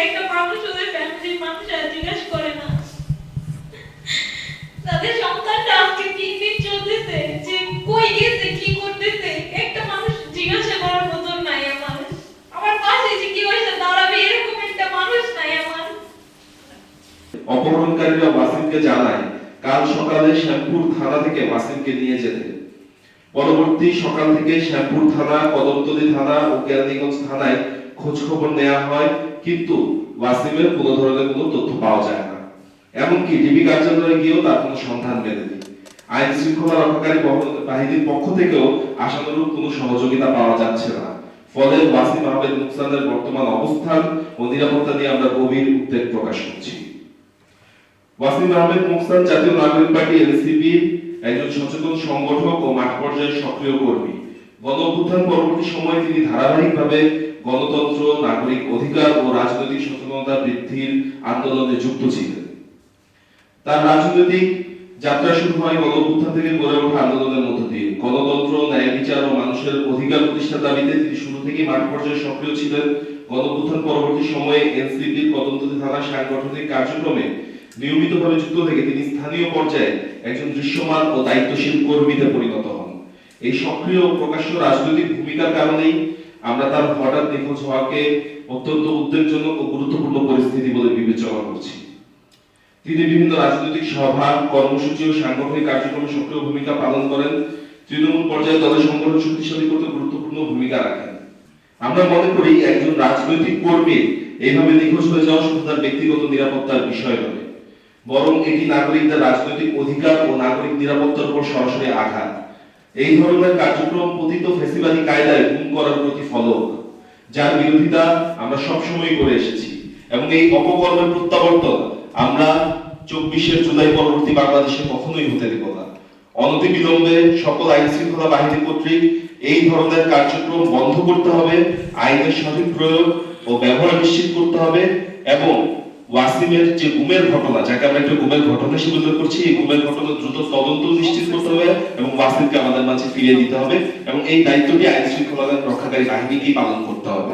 একটা মানুষ ওদের ফ্যামিলির মানুষ আর জিজ্ঞাসা করে না তাদের সন্তানটা আজকে 3 দিন চলতেছে যে কই গেছে কি করতেছে, একটা মানুষ জিজ্ঞাসা করার মতো নাই আমার। আমার পাশে যে কি হয়েছে দাঁড়াবে এরকম একটা মানুষ নাই আমার। অপহরণকারীরা ওয়াসিমকে জানায় কাল সকালে শ্যামপুর থানা থেকে ওয়াসিমকে নিয়ে যেতে। পরবর্তী সকাল থেকে শ্যামপুর থানা, কদমতলী থানা ও কেরানীগঞ্জ থানায় খোঁজ খবর নেওয়া হয়, কিন্তু ওয়াসিমের কোনো ধরনের কোনো তথ্য পাওয়া যায় না। এমনকি ডিবি কার্যালয়ে গিয়েও তার কোনো সন্ধান মেলেনি। আইন শৃঙ্খলা রক্ষাকারী বাহিনীর পক্ষ থেকেও আশানুরূপ কোনো সহযোগিতা পাওয়া যাচ্ছে না। ফলে ওয়াসিম আহমেদ মুহসানের বর্তমান অবস্থান ও নিরাপত্তা নিয়ে আমরা গভীর উদ্বেগ প্রকাশ করছি। ওয়াসিম আহমেদ মুহসান জাতীয় নাগরিক পার্টি এনসিপি একজন সচেতন সংগঠক ও মাঠ পর্যায়ের সক্রিয় কর্মী। গণ অভ্যুত্থান পরবর্তী সময়ে তিনি ধারাবাহিকভাবে গণতন্ত্র, নাগরিক অধিকার ও রাজনৈতিক সচেতনতা বৃদ্ধির আন্দোলনে যুক্ত ছিলেন। তার রাজনৈতিক যাত্রা শুরু হয় গণ অভ্যুত্থান থেকে গড়ে ওঠা আন্দোলনের মধ্য দিয়ে। গণতন্ত্র, ন্যায় বিচার ও মানুষের অধিকার প্রতিষ্ঠার দাবিতে তিনি শুরু থেকেই মাঠ পর্যায়ে সক্রিয় ছিলেন। গণ অভ্যুত্থান পরবর্তী সময়ে এনসিপির কদমতলী থানার সাংগঠনিক কার্যক্রমে নিয়মিতভাবে যুক্ত থেকে তিনি স্থানীয় পর্যায়ে একজন দৃশ্যমান ও দায়িত্বশীল কর্মীতে পরিণত হন। এই সক্রিয় ও প্রকাশ্য রাজনৈতিক ভূমিকার কারণেই আমরা তার হঠাৎ নিখোঁজ হওয়াকে অত্যন্ত উদ্বেগজনক ও গুরুত্বপূর্ণ পরিস্থিতি বলে বিবেচনা করছি। তিনি বিভিন্ন রাজনৈতিক সভা, কর্মসূচি ও সাংগঠনিক কার্যক্রমে সক্রিয় ভূমিকা পালন করেন। তৃণমূল পর্যায়ে দলের সংগঠন শক্তিশালী করতে গুরুত্বপূর্ণ ভূমিকা রাখেন। আমরা মনে করি একজন রাজনৈতিক কর্মী এইভাবে নিখোঁজ হয়ে যাওয়া শুধু তার ব্যক্তিগত নিরাপত্তার বিষয় নয়, বরং এটি নাগরিকদের রাজনৈতিক অধিকার ও নাগরিক নিরাপত্তার উপর সরাসরি আঘাত। এই ধরনের কার্যক্রম পতিত ফ্যাসিবাদী কায়দায় গুম করার প্রতিফলক, যার বিরোধিতা আমরা সবসময় করে এসেছি এবং এই অপকর্মের প্রত্যাবর্তন আমরা 24 জুলাই পরবর্তী বাংলাদেশে কখনোই হতে দেব না। অনতিবিলম্বে সকল আইন শৃঙ্খলা বাহিনী কর্তৃক এই ধরনের কার্যক্রম বন্ধ করতে হবে, আইনের সঠিক প্রয়োগ ও ব্যবহার নিশ্চিত করতে হবে এবং ওয়াসিমের যে গুমের ঘটনা, যাকে আমরা একটা গুমের ঘটনা হিসেবে উল্লেখ করছি, এই গুমের ঘটনা দ্রুত তদন্ত নিশ্চিত করতে হবে এবং ওয়াসিমকে আমাদের মাঝে ফিরিয়ে দিতে হবে এবং এই দায়িত্বটি আইন শৃঙ্খলা রক্ষাকারী বাহিনীকেই পালন করতে হবে।